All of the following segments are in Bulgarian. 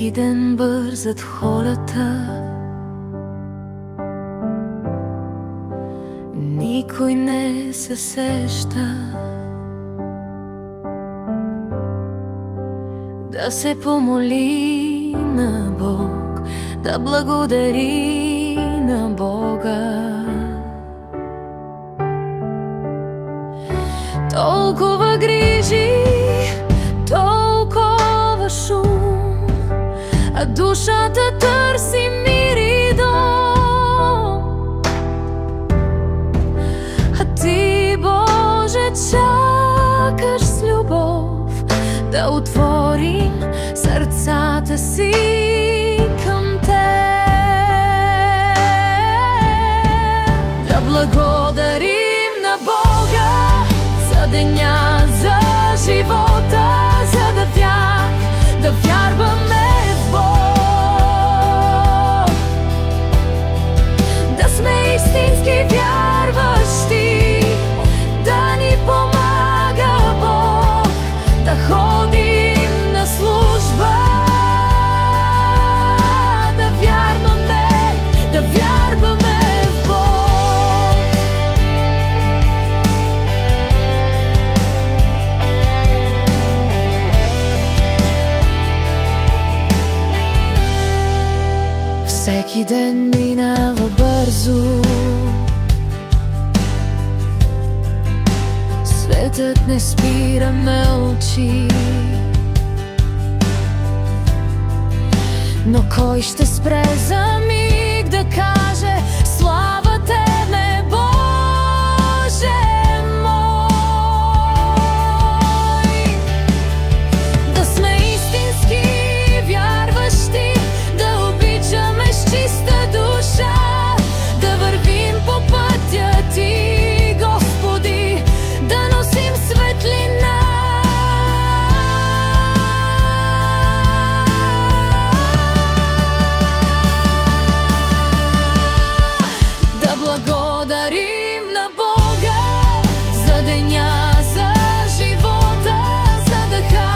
Всеки ден бързат хората, никой не се сеща да се помоли на Бог, да благодари на Бога. Толкова грижи, толкова шум, а душата търси мир и дом. А ти, Боже, чакаш с любов да отворим сърцата си към Теб, да благодарим на Бога за деня, за живота, за да вярваме в Бог, да сме истински вярващи, да ни помага Бог, да ходим на служба, да вярваме в Бог. Всеки ден минава бързо, светът не спира, мълчи, но кой ще спре за миг да каже слава Тебе, Боже мой? Да сме истински вярващи, да обичаме с чиста душа, да вървим по пътя Ти, Господи, да носим светлина. Да благодарим на Бога за деня, за живота, за дъха,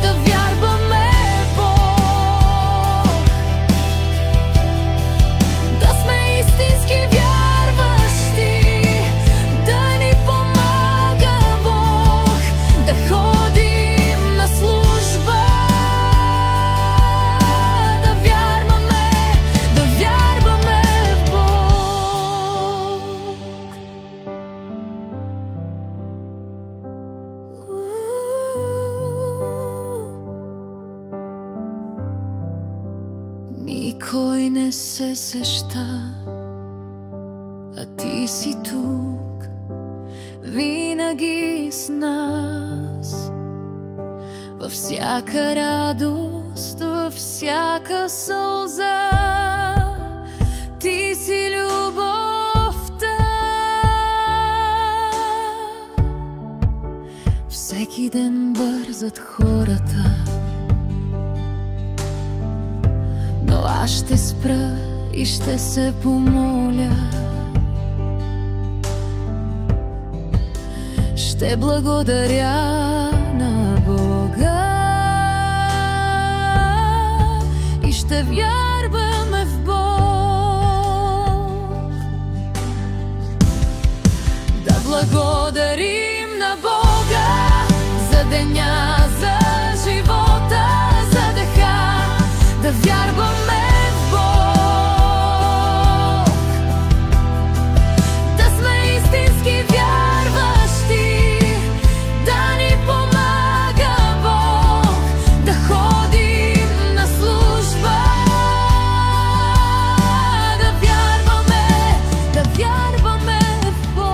да вярваме в Бог, да сме истински вярващи, да ни помага Бог, да ходим на служба, да вярваме в Бог. Никой не се сеща, а Ти си тук, винаги с нас, във всяка радост, във всяка сълза. Ти си любовта. Всеки ден бързат хората, но аз ще спра и ще се помоля. Ще благодаря на Бога и ще вярваме в Бог. Да благодарим на Бога за деня, за живота, за дъха, да вярваме в Бог, да сме истински вярващи, да ни помага Бог, да ходим на служба, да вярваме в Бог.